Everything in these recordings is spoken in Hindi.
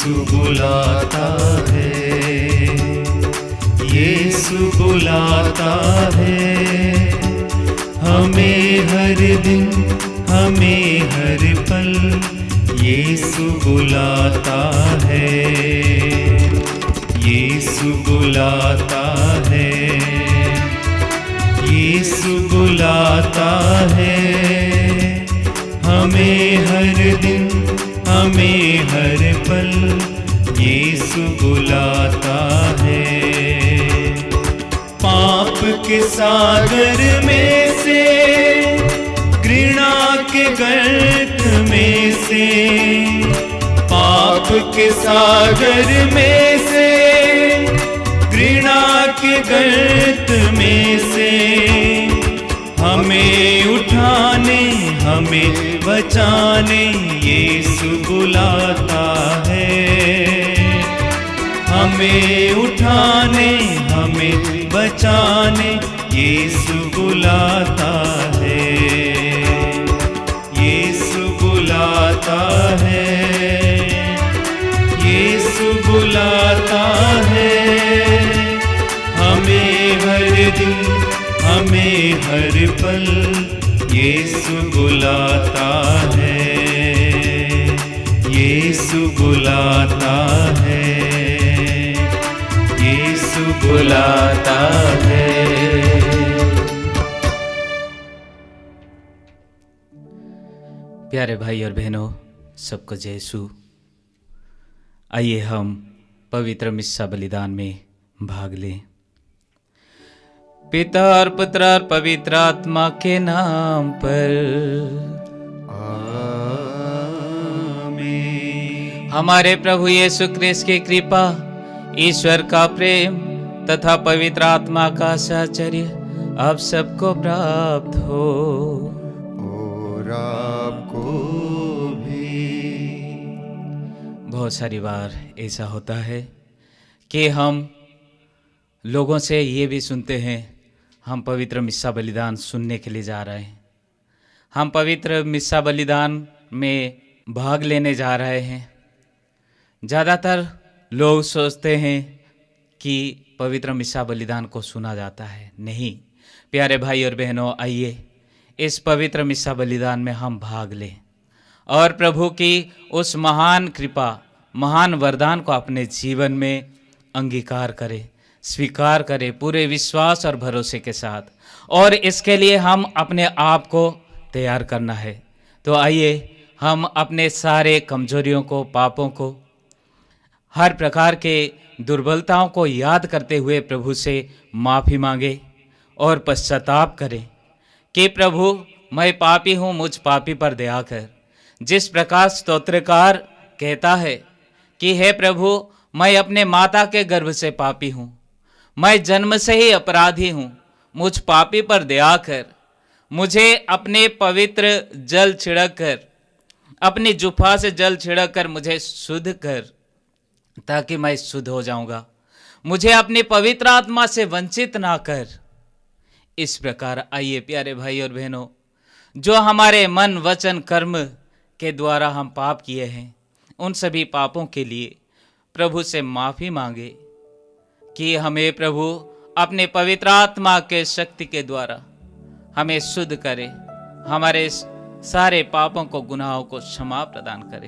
यीशु बुलाता है, यीशु बुलाता है, हमें हर दिन, हमें हर पल, यीशु बुलाता है, यीशु बुलाता है, यीशु बुलाता है, हमें हर दिन, हमें हर पल, यीशु बुलाता है। पाप के सागर में से, घृणा के गर्त में से, पाप के सागर में से, घृणा के गर्त में से, हमें उठाने, हमें बचाने यीशु बुलाता है, हमें उठाने, हमें बचाने यीशु बुलाता है, यीशु बुलाता है, यीशु बुलाता है, हमें हर दिन, हमें हर पल, यीशु बुलाता है, यीशु बुलाता है, यीशु बुलाता है। प्यारे भाई और बहनों, सबको जय यीशु। आइए हम पवित्र मिस्सा बलिदान में भाग लें। पिता और पुत्र और पवित्र आत्मा के नाम पर आमीन। हमारे प्रभु यीशु क्रिस्त की कृपा, ईश्वर का प्रेम तथा पवित्र आत्मा का साहचर्य आप सबको प्राप्त हो और आपको भी। बहुत सारी बार ऐसा होता है कि हम लोगों से ये भी सुनते हैं, हम पवित्र मिस्सा बलिदान सुनने के लिए जा रहे हैं, हम पवित्र मिस्सा बलिदान में भाग लेने जा रहे हैं। ज़्यादातर लोग सोचते हैं कि पवित्र मिस्सा बलिदान को सुना जाता है। नहीं प्यारे भाई और बहनों, आइए इस पवित्र मिस्सा बलिदान में हम भाग लें और प्रभु की उस महान कृपा, महान वरदान को अपने जीवन में अंगीकार करें, स्वीकार करें पूरे विश्वास और भरोसे के साथ। और इसके लिए हम अपने आप को तैयार करना है। तो आइए हम अपने सारे कमजोरियों को, पापों को, हर प्रकार के दुर्बलताओं को याद करते हुए प्रभु से माफ़ी मांगे और पश्चाताप करें कि प्रभु मैं पापी हूँ, मुझ पापी पर दया कर। जिस प्रकार स्तोत्रकार कहता है कि हे प्रभु मैं अपने माता के गर्भ से पापी हूँ, मैं जन्म से ही अपराधी हूँ, मुझ पापी पर दया कर। मुझे अपने पवित्र जल छिड़क कर, अपनी जुफा से जल छिड़क कर मुझे शुद्ध कर, ताकि मैं शुद्ध हो जाऊंगा। मुझे अपनी पवित्र आत्मा से वंचित ना कर। इस प्रकार आइए प्यारे भाई और बहनों, जो हमारे मन, वचन, कर्म के द्वारा हम पाप किए हैं, उन सभी पापों के लिए प्रभु से माफ़ी मांगे कि हमें प्रभु अपने पवित्र आत्मा के शक्ति के द्वारा हमें शुद्ध करे, हमारे सारे पापों को, गुनाहों को क्षमा प्रदान करे।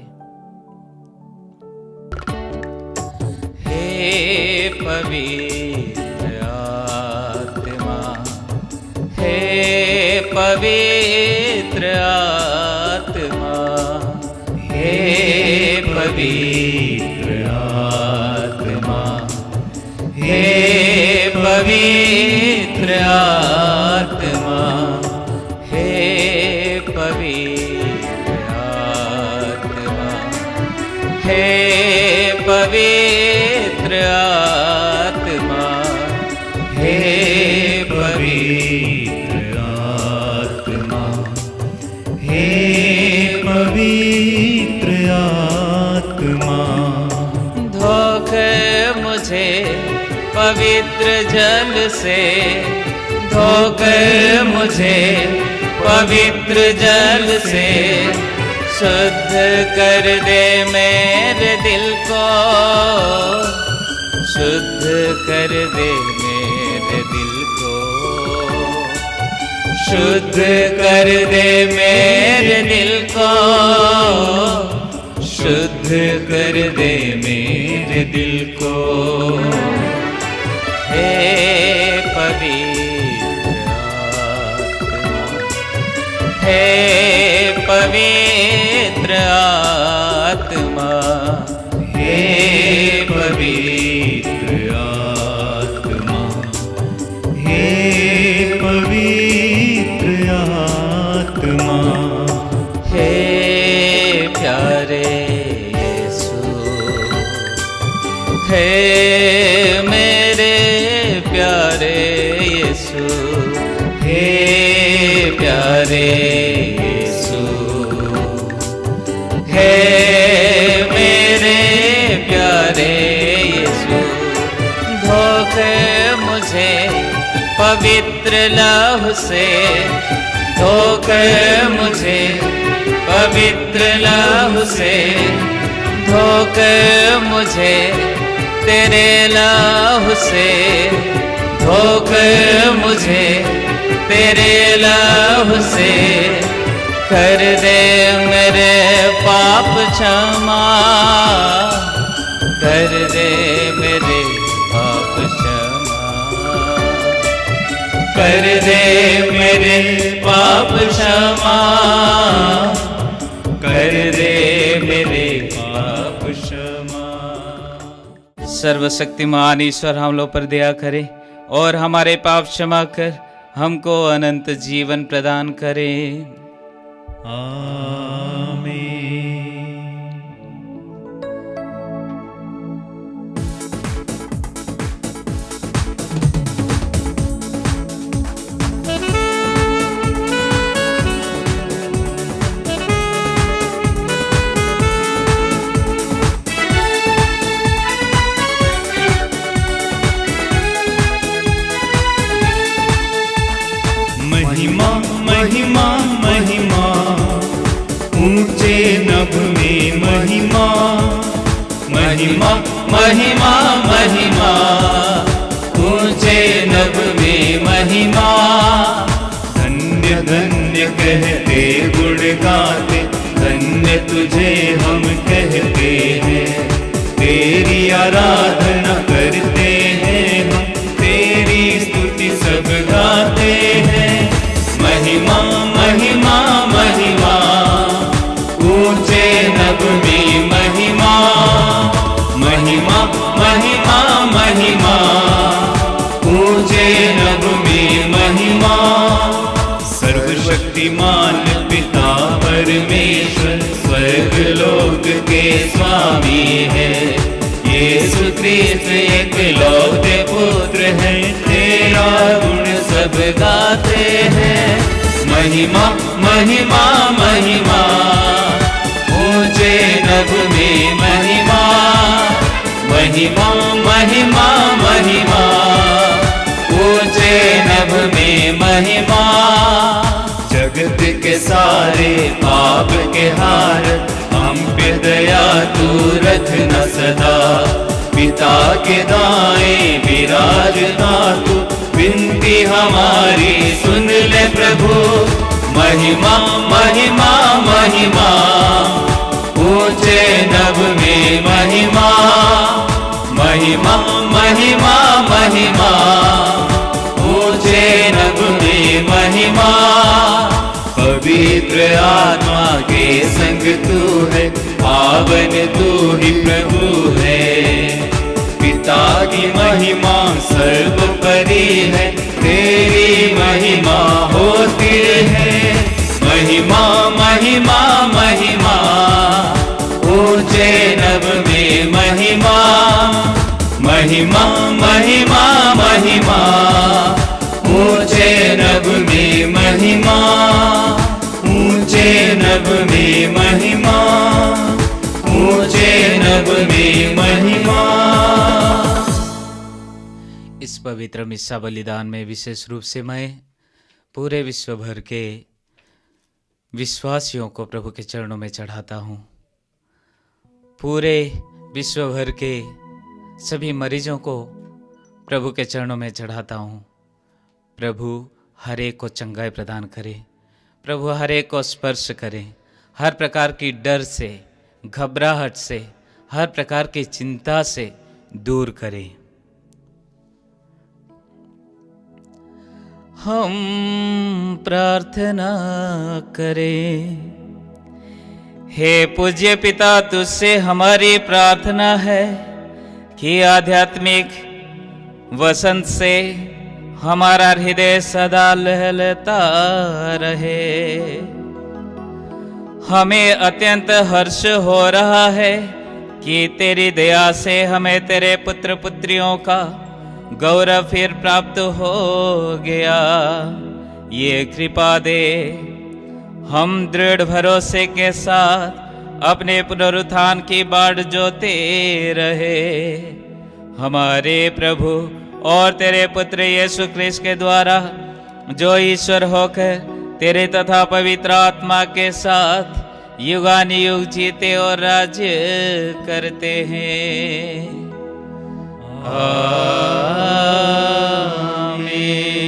हे पवित्र आत्मा, हे पवित्र आत्मा, हे पवित्र आत्मा, हे पवित्र आत्मा, हे पवित्र आत्मा, हे पवित्र आत्मा, हे पवित्र आत्मा, हे पवित्र आत्मा, धोकर मुझे पवित्र जल से, धोकर मुझे पवित्र जल से शुद्ध कर दे मेरे दिल को, शुद्ध कर दे मेरे दिल को, शुद्ध कर दे मेरे दिल को, शुद्ध कर दे मेरे दिल को। हे पवित्र आत्मा, हे पवित्र आत्मा, हे पवित्र आत्मा, हे पवित्र आत्मा, हे प्यारे यीशु, हे मेरे प्यारे यीशु, हे प्यारे यीशु, हे मेरे प्यारे यीशु, धोके मुझे पवित्र लहू से, धोके मुझे पवित्र लहू से, धोके मुझे तेरे लहू से, धोके मुझे तेरे लहू से, कर दे मेरे पाप क्षमा, कर दे मेरे पाप क्षमा, कर दे मेरे पाप क्षमा, कर दे मेरे पाप क्षमा। सर्वशक्तिमान ईश्वर हम लोग पर दया करे और हमारे पाप क्षमा कर हमको अनंत जीवन प्रदान करे। आमीन। महिमा महिमा महिमा, ऊंचे नभ में महिमा, महिमा महिमा महिमा, ऊंचे नभ में महिमा, धन्य धन्य कहते गुण गाते, धन्य तुझे हम कहते हैं, तेरी आराधना करते हैं हम, तेरी स्तुति सब गाते हैं। महिमा महिमा महिमा, ऊंचे नभ में महिमा, महिमा महिमा महिमा, ऊंचे नभ में महिमा। सर्वशक्तिमान पिता परमेश्वर स्वर्ग लोक के स्वामी है, यीशु क्रिस्त एकलौते पुत्र है, तेरा गुण सब गाते हैं। महिमा महिमा महिमा, ऊंचे नभ में महिमा, महिमा महिमा महिमा, ऊंचे नभ में महिमा। जगत के सारे पाप के हार, हम पे दया तू रखना सदा, पिता के दाएं विराजता तू, विनती हमारी सुन ले प्रभु। महिमा महिमा महिमा, ऊंचे नभ में महिमा, महिमा महिमा महिमा, ऊंचे नभ में महिमा। पवित्र आत्मा के संग तू है, पावन तू ही प्रभु है, पिता की महिमा सर्वोपरि है, तेरी महिमा होती है। महिमा महिमा महिमा, ऊंचे नभ में महिमा, महिमा महिमा महिमा, ऊंचे नभ में महिमा, ऊंचे नभ में महिमा, ऊंचे नभ में महिमा। इस पवित्र मिस्सा बलिदान में विशेष रूप से मैं पूरे विश्व भर के विश्वासियों को प्रभु के चरणों में चढ़ाता हूँ। पूरे विश्व भर के सभी मरीजों को प्रभु के चरणों में चढ़ाता हूँ। प्रभु हर एक को चंगाई प्रदान करे, प्रभु हर एक को स्पर्श करे, हर प्रकार की डर से, घबराहट से, हर प्रकार की चिंता से दूर करे। हम प्रार्थना करें। हे पूज्य पिता, तुझसे हमारी प्रार्थना है कि आध्यात्मिक वसंत से हमारा हृदय सदा लहलता रहे। हमें अत्यंत हर्ष हो रहा है कि तेरी दया से हमें तेरे पुत्र पुत्रियों का गौरव फिर प्राप्त हो गया। ये कृपा दे हम दृढ़ भरोसे के साथ अपने पुनरुत्थान की बाट जोते रहे। हमारे प्रभु और तेरे पुत्र यीशु ख्रिस्त के द्वारा, जो ईश्वर होकर तेरे तथा पवित्र आत्मा के साथ युगानुयुग जीते और राज्य करते हैं। आमीन।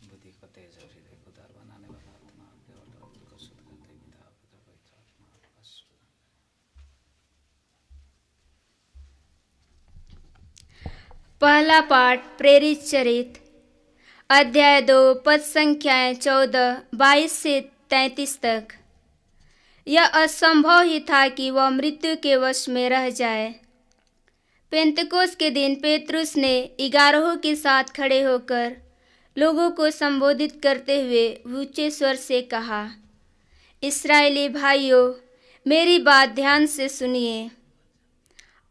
बुद्धि को तेज और हृदय को उदार बनाने वाला आत्मा आपके और लोगों को शुद्ध करते पिता पुत्र पवित्र आत्मा। पहला पाठ प्रेरित चरित, अध्याय 2 पद संख्याएं 14, 22 से 33 तक। यह असंभव ही था कि वह मृत्यु के वश में रह जाए। पेंतकोस के दिन पेतरुस ने 11 के साथ खड़े होकर लोगों को संबोधित करते हुए ऊंचे स्वर से कहा, इस्राएली भाइयों, मेरी बात ध्यान से सुनिए।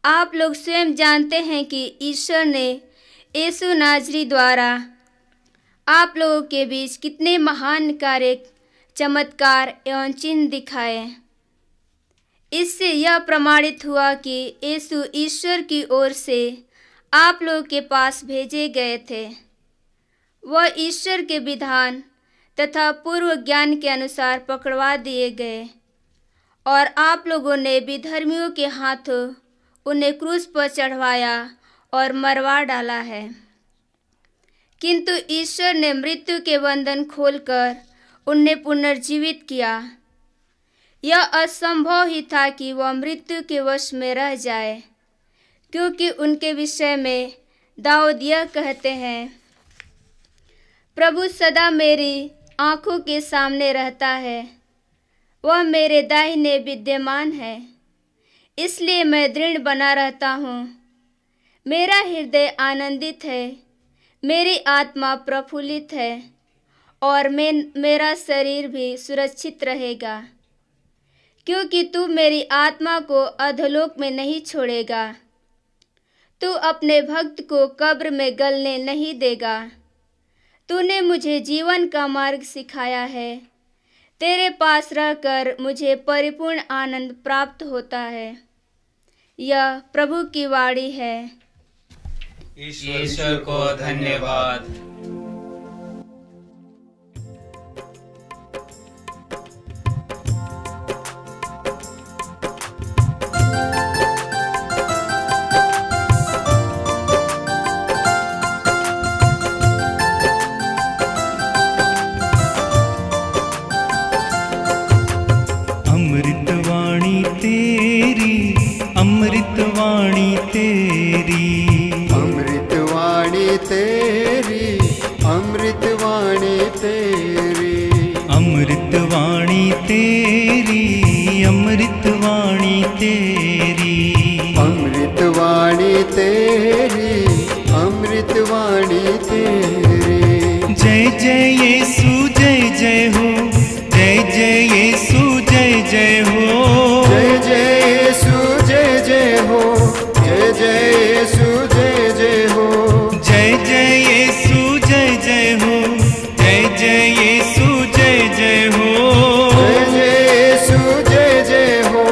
आप लोग स्वयं जानते हैं कि ईश्वर ने यीशु नाजरी द्वारा आप लोगों के बीच कितने महान कार्य, चमत्कार एवं चिन्ह दिखाए। इससे यह प्रमाणित हुआ कि यीशु ईश्वर की ओर से आप लोगों के पास भेजे गए थे। वह ईश्वर के विधान तथा पूर्व ज्ञान के अनुसार पकड़वा दिए गए और आप लोगों ने विधर्मियों के हाथों उन्हें क्रूस पर चढ़वाया और मरवा डाला है। किंतु ईश्वर ने मृत्यु के बंधन खोलकर उन्हें पुनर्जीवित किया। यह असंभव ही था कि वह मृत्यु के वश में रह जाए, क्योंकि उनके विषय में दाऊद यह कहते हैं, प्रभु सदा मेरी आँखों के सामने रहता है, वह मेरे दाहिने विद्यमान है, इसलिए मैं दृढ़ बना रहता हूँ। मेरा हृदय आनंदित है, मेरी आत्मा प्रफुल्लित है और मेरा शरीर भी सुरक्षित रहेगा, क्योंकि तू मेरी आत्मा को अधोलोक में नहीं छोड़ेगा। तू अपने भक्त को कब्र में गलने नहीं देगा। तूने मुझे जीवन का मार्ग सिखाया है। तेरे पास रहकर मुझे परिपूर्ण आनंद प्राप्त होता है। यह प्रभु की वाणी है। ईश्वर को धन्यवाद। अमृतवाणी तेरी, अमृतवाणी तेरी, अमृतवाणी तेरी, अमृतवाणी तेरी, अमृतवाणी तेरी, अमृतवाणी तेरी, अमृतवाणी तेरी, अमृतवाणी तेरी। जय जय यीशु जय जय हो, जय जय यीशु जय जय हो, जय जय यीशु जय जय हो, जय जय यीशु जय जय हो, जय जय यीशु जय जय हो, जय जय यीशु जय जय हो, जय जय यीशु जय जय हो,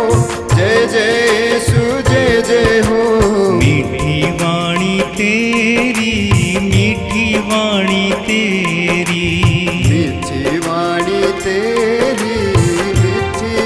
जय जय यीशु जय जय हो। मीठी वाणी तेरी, मीठी वाणी तेरी, मीठी वाणी तेरी, मीठी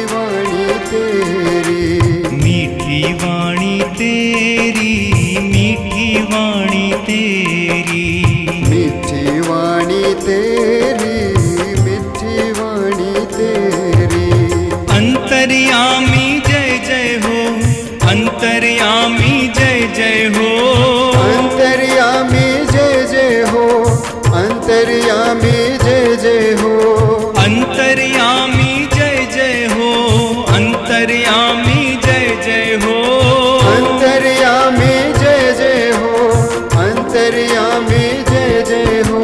स्वामी जय जय हो।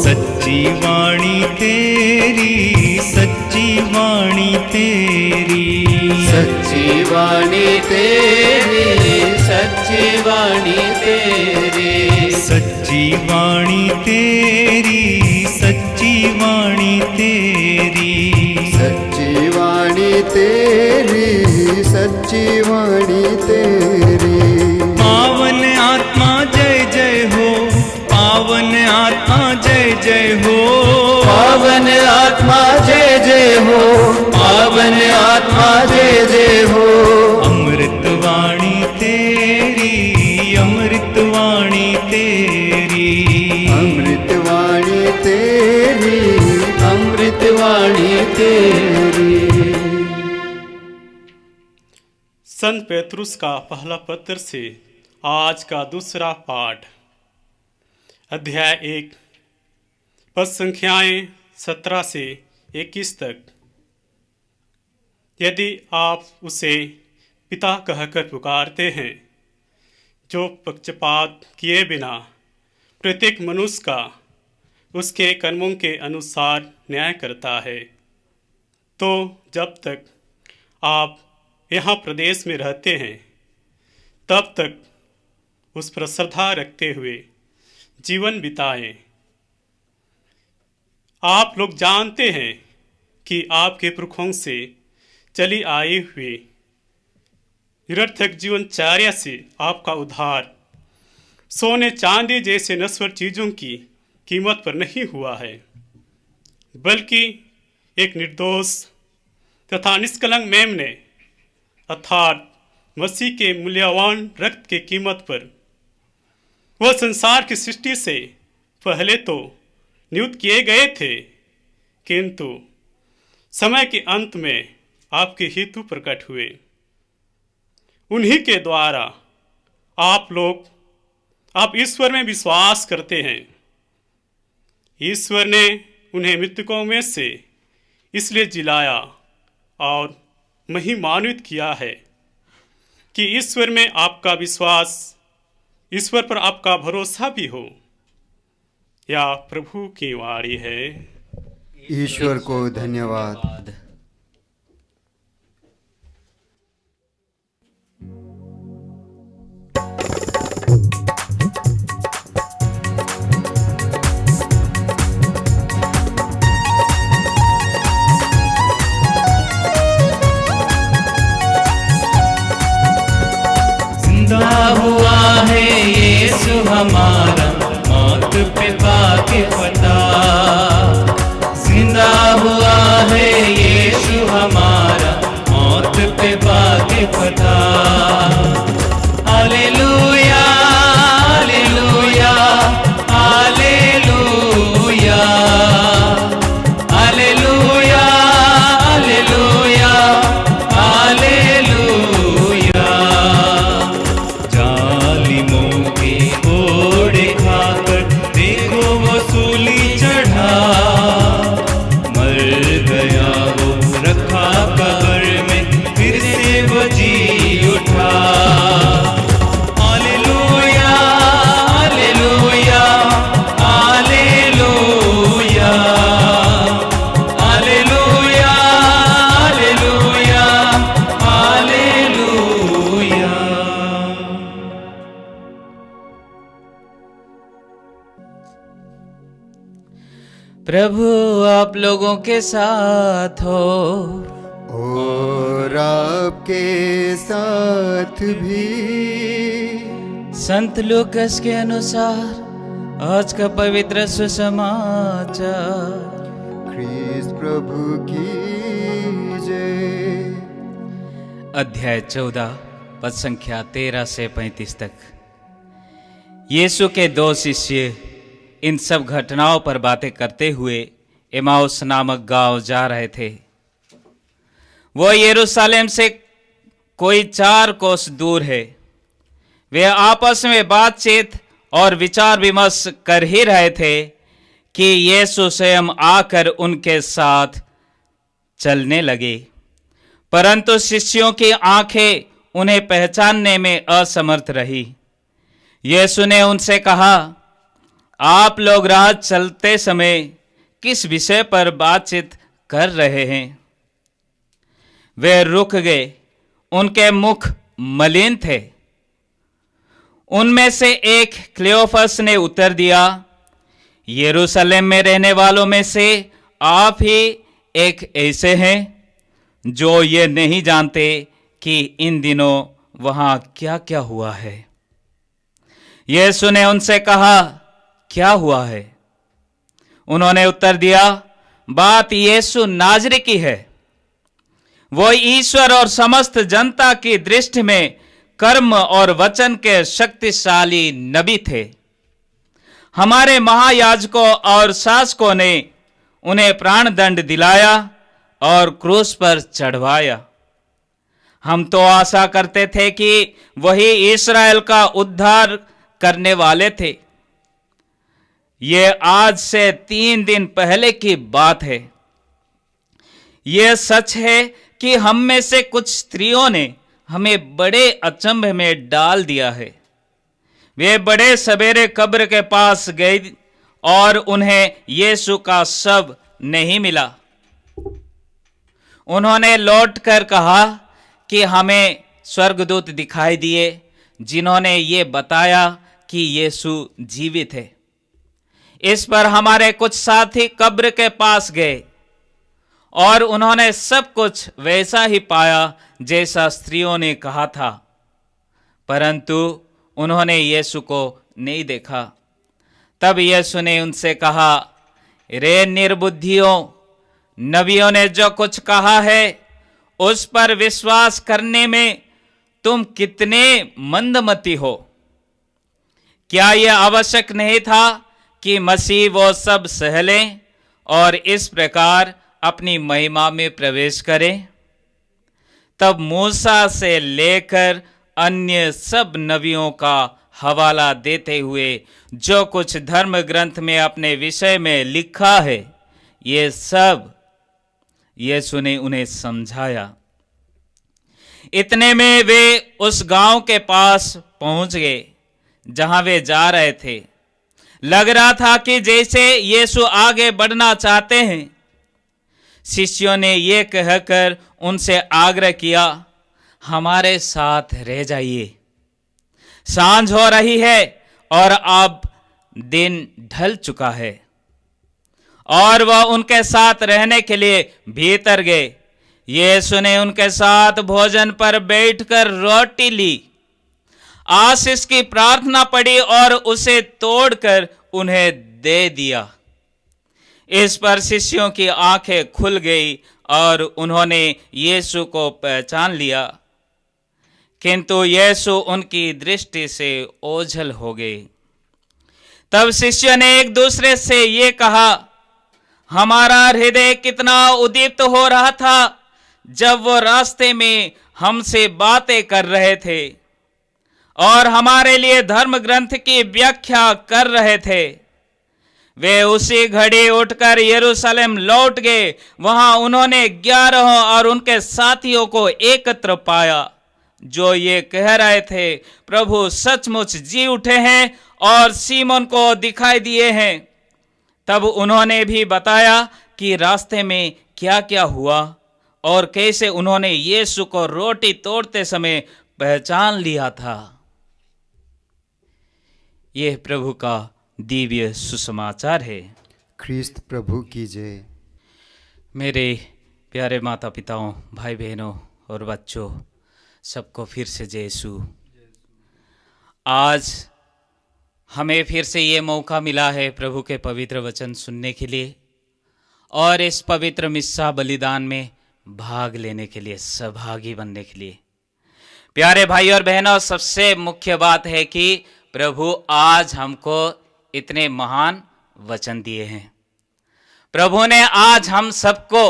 सच्ची वाणी तेरी, सच्ची वाणी तेरी, सच्ची वाणी तेरी, सच्ची वाणी तेरी, सच्ची वाणी तेरी, सच्ची वाणी तेरी, सच्ची वाणी तेरी, सच्ची वाणी तेरी। पावन आत्मा जय जय हो, पावन आत्मा जय जय हो, पावन आत्मा जय जय हो, पावन आत्मा जय जय हो। अमृत वाणी तेरी, अमृत वाणी तेरी, अमृत वाणी तेरी, अमृत वाणी तेरी। संत पेतरुस का पहला पत्र से आज का दूसरा पाठ, अध्याय 1, पद संख्याएं 17 से 21 तक। यदि आप उसे पिता कहकर पुकारते हैं, जो पक्षपात किए बिना प्रत्येक मनुष्य का उसके कर्मों के अनुसार न्याय करता है, तो जब तक आप यहाँ प्रदेश में रहते हैं तब तक उस पर श्रद्धा रखते हुए जीवन बिताएं। आप लोग जानते हैं कि आपके पुरखों से चली आई हुई निरर्थक जीवनचर्या से आपका उद्धार सोने चांदी जैसे नश्वर चीज़ों की कीमत पर नहीं हुआ है, बल्कि एक निर्दोष तथा निष्कलंक मेमने अर्थात मसीह के मूल्यवान रक्त के कीमत पर। वह संसार की सृष्टि से पहले तो नियुक्त किए गए थे, किंतु समय के अंत में आपके हेतु प्रकट हुए। उन्हीं के द्वारा आप ईश्वर में विश्वास करते हैं। ईश्वर ने उन्हें मृतकों में से इसलिए जिलाया और महिमान्वित किया है कि ईश्वर में आपका विश्वास, ईश्वर पर आपका भरोसा भी हो। या प्रभु की वाणी है। ईश्वर को धन्यवाद। हुआ है यीशु हमारा, मौत पे पाके फटा। जिंदा हुआ है यीशु हमारा, मौत पे पाके फटा। Hallelujah hallelujah hallelujah hallelujah hallelujah hallelujah. जालिमों के घोड़े खाकर देखो वो सूली चढ़ा, मर गया वो रखा कब्र में, फिर से वो जी उठा। Hallelujah hallelujah hallelujah hallelujah hallelujah hallelujah. प्रभु आप लोगों के साथ हो, और आपके साथ भी। संत लूकास के अनुसार आज का पवित्र सुसमाचार। ख्रीस्त प्रभु की जय। अध्याय 14 पद संख्या 13 से 35 तक। यीशु के 2 शिष्य इन सब घटनाओं पर बातें करते हुए एमाउस नामक गांव जा रहे थे। वो यरूशलेम से कोई 4 कोस दूर है। वे आपस में बातचीत और विचार विमर्श कर ही रहे थे कि यीशु स्वयं आकर उनके साथ चलने लगे, परंतु शिष्यों की आंखें उन्हें पहचानने में असमर्थ रही। यीशु ने उनसे कहा, आप लोग राह चलते समय किस विषय पर बातचीत कर रहे हैं? वे रुक गए, उनके मुख मलिन थे। उनमें से एक क्लियोफस ने उत्तर दिया, यरूशलेम में रहने वालों में से आप ही एक ऐसे हैं जो ये नहीं जानते कि इन दिनों वहां क्या क्या हुआ है। यीशु ने उनसे कहा, क्या हुआ है? उन्होंने उत्तर दिया, बात यीशु नाजरी की है। वो ईश्वर और समस्त जनता की दृष्टि में कर्म और वचन के शक्तिशाली नबी थे। हमारे महायाजकों और शासकों ने उन्हें प्राण दंड दिलाया और क्रूस पर चढ़वाया। हम तो आशा करते थे कि वही इस्राएल का उद्धार करने वाले थे। ये आज से 3 दिन पहले की बात है। यह सच है कि हम में से कुछ स्त्रियों ने हमें बड़े अचंभ में डाल दिया है। वे बड़े सवेरे कब्र के पास गए और उन्हें यीशु का शव नहीं मिला। उन्होंने लौटकर कहा कि हमें स्वर्गदूत दिखाई दिए जिन्होंने ये बताया कि यीशु जीवित है। इस पर हमारे कुछ साथी कब्र के पास गए और उन्होंने सब कुछ वैसा ही पाया जैसा स्त्रियों ने कहा था, परंतु उन्होंने यीशु को नहीं देखा। तब यीशु ने उनसे कहा, रे निर्बुद्धियों, नबियों ने जो कुछ कहा है उस पर विश्वास करने में तुम कितने मंदमती हो। क्या यह आवश्यक नहीं था कि मसीह वो सब सह लें और इस प्रकार अपनी महिमा में प्रवेश करें? तब मूसा से लेकर अन्य सब नबियों का हवाला देते हुए जो कुछ धर्म ग्रंथ में अपने विषय में लिखा है, ये सब यीशु ने उन्हें समझाया। इतने में वे उस गांव के पास पहुंच गए जहां वे जा रहे थे। लग रहा था कि जैसे यीशु आगे बढ़ना चाहते हैं। शिष्यों ने ये कहकर उनसे आग्रह किया, हमारे साथ रह जाइए, सांझ हो रही है और अब दिन ढल चुका है। और वह उनके साथ रहने के लिए भीतर गए। यीशु ने उनके साथ भोजन पर बैठकर रोटी ली, आशीष की प्रार्थना पढ़ी और उसे तोड़कर उन्हें दे दिया। इस पर शिष्यों की आंखें खुल गई और उन्होंने यीशु को पहचान लिया, किंतु यीशु उनकी दृष्टि से ओझल हो गए। तब शिष्यों ने एक दूसरे से ये कहा, हमारा हृदय कितना उद्दीप्त हो रहा था जब वो रास्ते में हमसे बातें कर रहे थे और हमारे लिए धर्म ग्रंथ की व्याख्या कर रहे थे। वे उसी घड़ी उठकर यरूशलेम लौट गए। वहां उन्होंने 11 और उनके साथियों को एकत्र पाया जो ये कह रहे थे, प्रभु सचमुच जी उठे हैं और सीमोन को दिखाई दिए हैं। तब उन्होंने भी बताया कि रास्ते में क्या क्या हुआ और कैसे उन्होंने यीशु को रोटी तोड़ते समय पहचान लिया था। यह प्रभु का दिव्य सुसमाचार है। ख्रीस्त प्रभु की जय। मेरे प्यारे माता पिताओं, भाई बहनों और बच्चों, सबको फिर से जय यीशु। आज हमें फिर से ये मौका मिला है प्रभु के पवित्र वचन सुनने के लिए और इस पवित्र मिस्सा बलिदान में भाग लेने के लिए, सहभागी बनने के लिए। प्यारे भाई और बहनों, सबसे मुख्य बात है कि प्रभु आज हमको इतने महान वचन दिए हैं। प्रभु ने आज हम सबको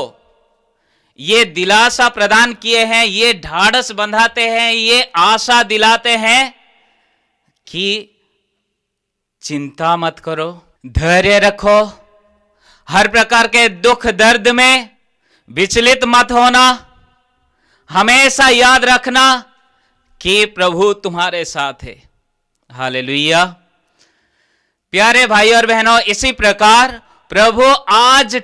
ये दिलासा प्रदान किए हैं, ये ढाढ़स बंधाते हैं, ये आशा दिलाते हैं कि चिंता मत करो, धैर्य रखो, हर प्रकार के दुख दर्द में विचलित मत होना, हमेशा याद रखना कि प्रभु तुम्हारे साथ है। हालेलुया। प्यारे भाई और बहनों, इसी प्रकार प्रभु आज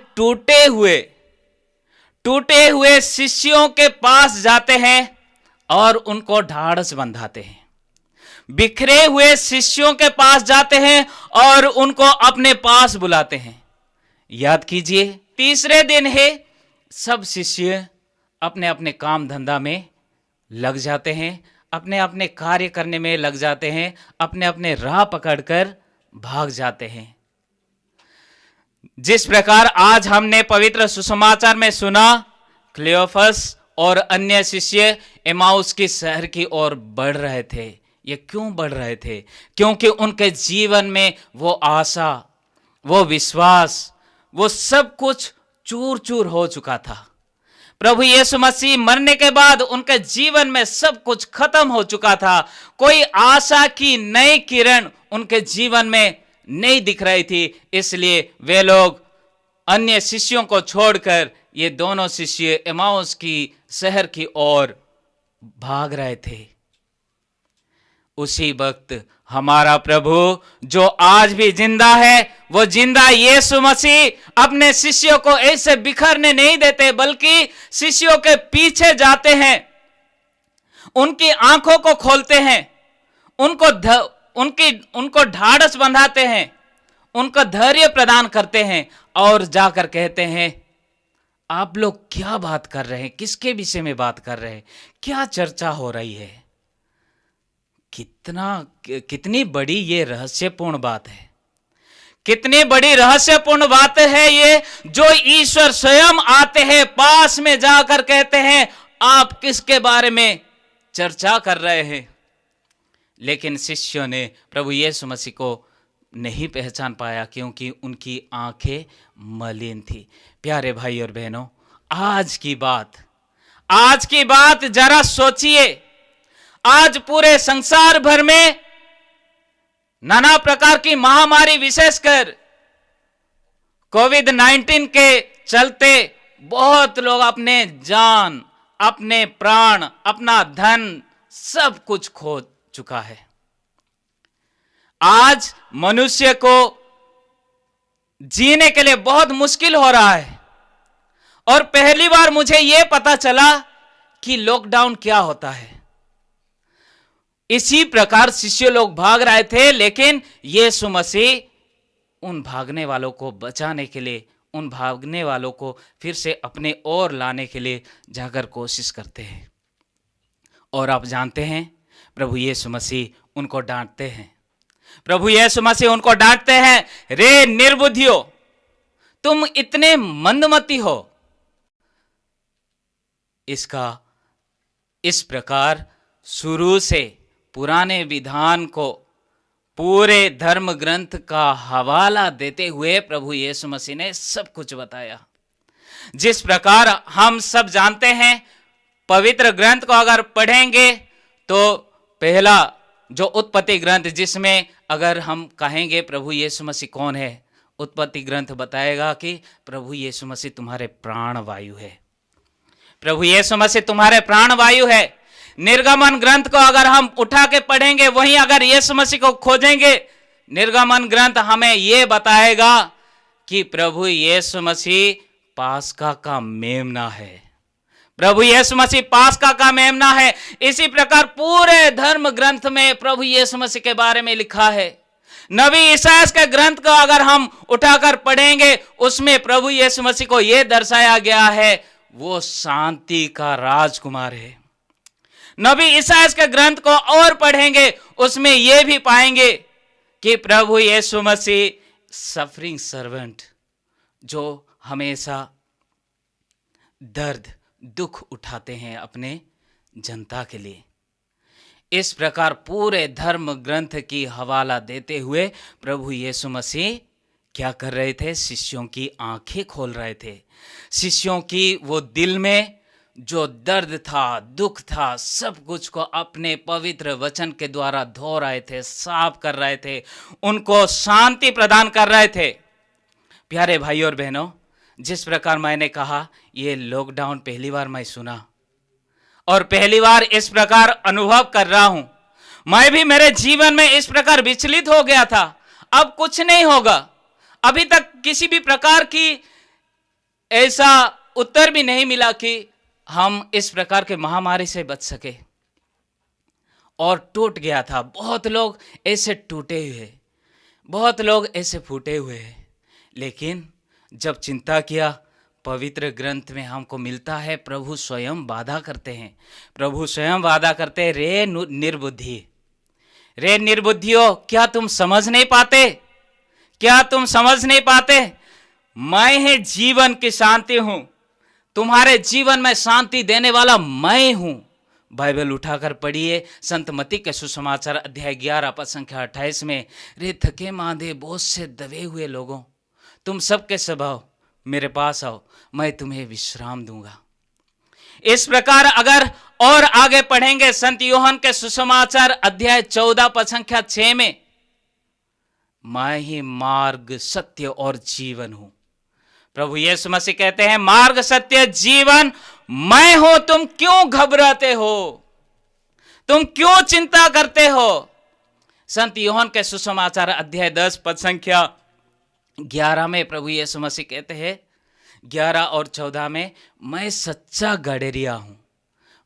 टूटे हुए शिष्यों के पास जाते हैं और उनको ढाढ़स बंधाते हैं। बिखरे हुए शिष्यों के पास जाते हैं और उनको अपने पास बुलाते हैं। याद कीजिए, तीसरे दिन है, सब शिष्य अपने अपने काम धंधा में लग जाते हैं, अपने अपने कार्य करने में लग जाते हैं, अपने अपने राह पकड़कर भाग जाते हैं। जिस प्रकार आज हमने पवित्र सुसमाचार में सुना, क्लियोफस और अन्य शिष्य एमाउस की शहर की ओर बढ़ रहे थे। ये क्यों बढ़ रहे थे? क्योंकि उनके जीवन में वो आशा, वो विश्वास, वो सब कुछ चूर चूर हो चुका था। प्रभु यीशु मसीह मरने के बाद उनके जीवन में सब कुछ खत्म हो चुका था। कोई आशा की नई किरण उनके जीवन में नहीं दिख रही थी। इसलिए वे लोग अन्य शिष्यों को छोड़कर ये दोनों शिष्य एमाउस की शहर की ओर भाग रहे थे। उसी वक्त हमारा प्रभु जो आज भी जिंदा है, वो जिंदा यीशु मसीह अपने शिष्यों को ऐसे बिखरने नहीं देते, बल्कि शिष्यों के पीछे जाते हैं, उनकी आंखों को खोलते हैं, उनको ढाढ़स बंधाते हैं, उनको धैर्य प्रदान करते हैं और जाकर कहते हैं, आप लोग क्या बात कर रहे हैं? किसके विषय में बात कर रहे हैं? क्या चर्चा हो रही है? कितनी बड़ी ये रहस्यपूर्ण बात है। कितनी बड़ी रहस्यपूर्ण बात है ये, जो ईश्वर स्वयं आते हैं, पास में जाकर कहते हैं, आप किसके बारे में चर्चा कर रहे हैं? लेकिन शिष्यों ने प्रभु यीशु मसीह को नहीं पहचान पाया, क्योंकि उनकी आंखें मलिन थी। प्यारे भाई और बहनों, आज की बात जरा सोचिए। आज पूरे संसार भर में नाना प्रकार की महामारी, विशेषकर कोविड-19 के चलते बहुत लोग अपने जान, अपने प्राण, अपना धन, सब कुछ खो चुका है। आज मनुष्य को जीने के लिए बहुत मुश्किल हो रहा है। और पहली बार मुझे यह पता चला कि लॉकडाउन क्या होता है। इसी प्रकार शिष्य लोग भाग रहे थे, लेकिन यीशु मसीह उन भागने वालों को बचाने के लिए, उन भागने वालों को फिर से अपने ओर लाने के लिए जाकर कोशिश करते हैं। और आप जानते हैं, प्रभु यीशु मसीह उनको डांटते हैं। प्रभु यीशु मसीह उनको डांटते हैं, रे निर्बुद्धियों, तुम इतने मंदमती हो। इस प्रकार शुरू से पुराने विधान को, पूरे धर्म ग्रंथ का हवाला देते हुए प्रभु यीशु मसीह ने सब कुछ बताया। जिस प्रकार हम सब जानते हैं, पवित्र ग्रंथ को अगर पढ़ेंगे तो पहला जो उत्पत्ति ग्रंथ, जिसमें अगर हम कहेंगे प्रभु यीशु मसीह कौन है, उत्पत्ति ग्रंथ बताएगा कि प्रभु यीशु मसीह तुम्हारे प्राण वायु है। प्रभु यीशु मसीह तुम्हारे प्राण वायु है। निर्गमन ग्रंथ को अगर हम उठा के पढ़ेंगे, वहीं अगर यीशु मसीह को खोजेंगे, निर्गमन ग्रंथ हमें यह बताएगा कि प्रभु यीशु मसीह पास्का का मेमना है। प्रभु यीशु मसीह पास्का का मेमना है। इसी प्रकार पूरे धर्म ग्रंथ में प्रभु यीशु मसीह के बारे में लिखा है। नबी ईसायास के ग्रंथ को अगर हम उठाकर पढ़ेंगे, उसमें प्रभु यीशु मसीह को यह दर्शाया गया है, वो शांति का राजकुमार है। नबी ईसायास के ग्रंथ को और पढ़ेंगे, उसमें यह भी पाएंगे कि प्रभु यीशु मसीह सफरिंग सर्वेंट, जो हमेशा दर्द दुख उठाते हैं अपने जनता के लिए। इस प्रकार पूरे धर्म ग्रंथ की हवाला देते हुए प्रभु यीशु मसीह क्या कर रहे थे? शिष्यों की आंखें खोल रहे थे। शिष्यों की वो दिल में जो दर्द था, दुख था, सब कुछ को अपने पवित्र वचन के द्वारा धो रहे थे, साफ कर रहे थे, उनको शांति प्रदान कर रहे थे। प्यारे भाई और बहनों, जिस प्रकार मैंने कहा, ये लॉकडाउन पहली बार मैं सुना और पहली बार इस प्रकार अनुभव कर रहा हूं। मैं भी मेरे जीवन में इस प्रकार विचलित हो गया था। अब कुछ नहीं होगा। अभी तक किसी भी प्रकार की ऐसा उत्तर भी नहीं मिला कि हम इस प्रकार के महामारी से बच सके। और टूट गया था। बहुत लोग ऐसे टूटे हुए, बहुत लोग ऐसे फूटे हुए हैं। लेकिन जब चिंता किया, पवित्र ग्रंथ में हमको मिलता है प्रभु स्वयं वादा करते हैं। प्रभु स्वयं वादा करते हैं, रे निर्बुद्धि, रे निर्बुद्धियों, क्या तुम समझ नहीं पाते? क्या तुम समझ नहीं पाते? मैं ही जीवन की शांति हूं। तुम्हारे जीवन में शांति देने वाला मैं हूं। बाइबल उठाकर पढ़िए, संत मत्ती के सुसमाचार अध्याय 11 पद संख्या 28 में, रे थके मांदे बोझ से दबे हुए लोगों, तुम सबके स्वभाव मेरे पास आओ, मैं तुम्हें विश्राम दूंगा। इस प्रकार अगर और आगे पढ़ेंगे संत यूहन्ना के सुसमाचार अध्याय 14 पद संख्या 6 में, मैं ही मार्ग सत्य और जीवन हूं। प्रभु यीशु मसीह कहते हैं, मार्ग सत्य जीवन मैं हूं। तुम क्यों घबराते हो? तुम क्यों चिंता करते हो? संत यूहन्ना के सुसमाचार अध्याय 10 पद संख्या 11 में प्रभु यीशु मसीह कहते हैं, 11 और 14 में, मैं सच्चा गड़ेरिया हूं,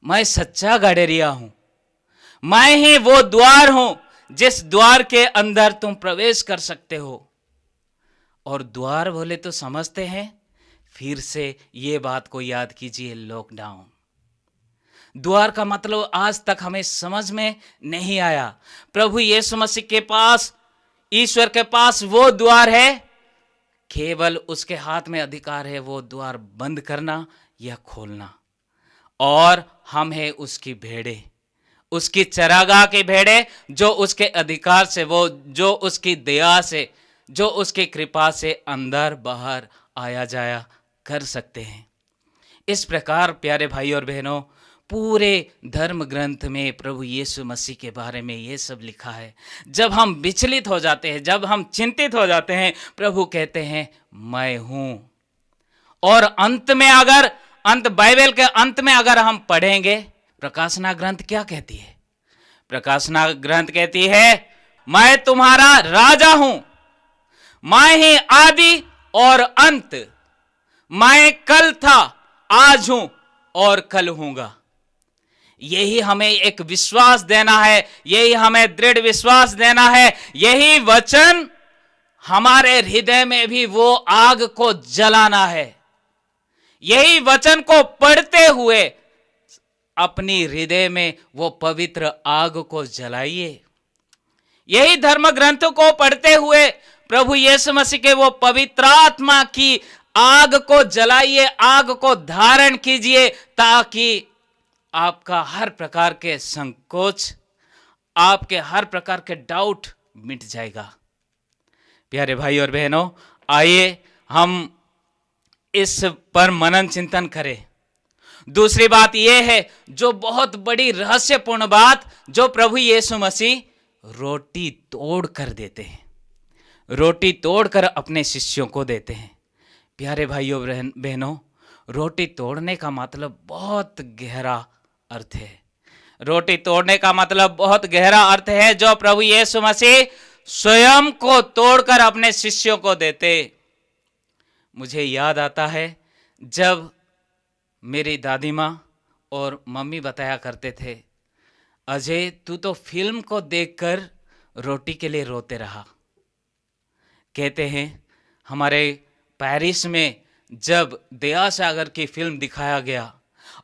मैं सच्चा गड़ेरिया हूं। मैं ही वो द्वार हूं जिस द्वार के अंदर तुम प्रवेश कर सकते हो। और द्वार बोले तो समझते हैं, फिर से ये बात को याद कीजिए, लॉकडाउन। द्वार का मतलब आज तक हमें समझ में नहीं आया। प्रभु यीशु मसीह के पास, ईश्वर के पास वो द्वार है, केवल उसके हाथ में अधिकार है वो द्वार बंद करना या खोलना। और हम हैं उसकी भेड़े, उसकी चरागाह की भेड़े, जो उसके अधिकार से, वो जो उसकी दया से, जो उसकी कृपा से अंदर बाहर आया जाया कर सकते हैं। इस प्रकार प्यारे भाई और बहनों, पूरे धर्म ग्रंथ में प्रभु यीशु मसीह के बारे में ये सब लिखा है। जब हम विचलित हो जाते हैं, जब हम चिंतित हो जाते हैं, प्रभु कहते हैं मैं हूं। और अंत में अगर बाइबल के अंत में अगर हम पढ़ेंगे, प्रकाशना ग्रंथ क्या कहती है? प्रकाशना ग्रंथ कहती है, मैं तुम्हारा राजा हूं, मैं ही आदि और अंत, मैं कल था, आज हूं और कल हूंगा। यही हमें एक विश्वास देना है, यही हमें दृढ़ विश्वास देना है। यही वचन हमारे हृदय में भी वो आग को जलाना है। यही वचन को पढ़ते हुए अपनी हृदय में वो पवित्र आग को जलाइए। यही धर्म ग्रंथों को पढ़ते हुए प्रभु यीशु मसीह के वो पवित्र आत्मा की आग को जलाइए, आग को धारण कीजिए, ताकि आपका हर प्रकार के संकोच, आपके हर प्रकार के डाउट मिट जाएगा। प्यारे भाई और बहनों, आइए हम इस पर मनन चिंतन करें। दूसरी बात यह है, जो बहुत बड़ी रहस्यपूर्ण बात, जो प्रभु यीशु मसीह रोटी तोड़ कर देते हैं, रोटी तोड़कर अपने शिष्यों को देते हैं। प्यारे भाइयों बहनों, रोटी तोड़ने का मतलब बहुत गहरा अर्थ है। रोटी तोड़ने का मतलब बहुत गहरा अर्थ है, जो प्रभु यीशु मसीह स्वयं को तोड़कर अपने शिष्यों को देते। मुझे याद आता है जब मेरी दादी माँ और मम्मी बताया करते थे, अजय तू तो फिल्म को देखकर रोटी के लिए रोते रहा। कहते हैं हमारे पेरिस में जब दया सागर की फिल्म दिखाया गया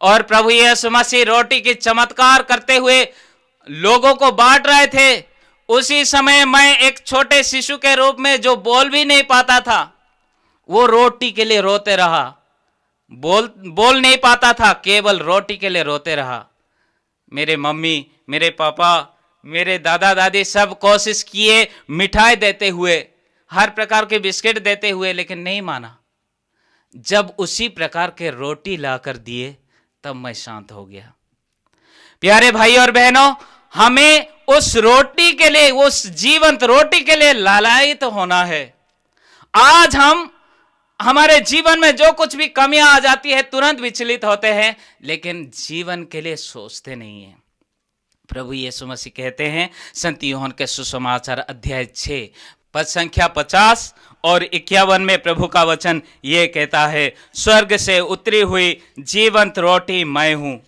और प्रभु यीशु मसीह रोटी की चमत्कार करते हुए लोगों को बांट रहे थे, उसी समय मैं एक छोटे शिशु के रूप में, जो बोल भी नहीं पाता था, वो रोटी के लिए रोते रहा। बोल नहीं पाता था, केवल रोटी के लिए रोते रहा। मेरे मम्मी, मेरे पापा, मेरे दादा दादी सब कोशिश किए मिठाई देते हुए, हर प्रकार के बिस्किट देते हुए, लेकिन नहीं माना। जब उसी प्रकार के रोटी लाकर दिए तब मैं शांत हो गया। प्यारे भाई और बहनों, हमें उस रोटी के लिए, उस जीवंत रोटी के लिए लालायित होना है। आज हम हमारे जीवन में जो कुछ भी कमियां आ जाती है तुरंत विचलित होते हैं, लेकिन जीवन के लिए सोचते नहीं हैं। प्रभु यीशु मसीह कहते हैं संत यूहन्ना के सुसमाचार अध्याय 6 पद संख्या 50 और 51 में प्रभु का वचन ये कहता है, स्वर्ग से उतरी हुई जीवंत रोटी मैं हूँ।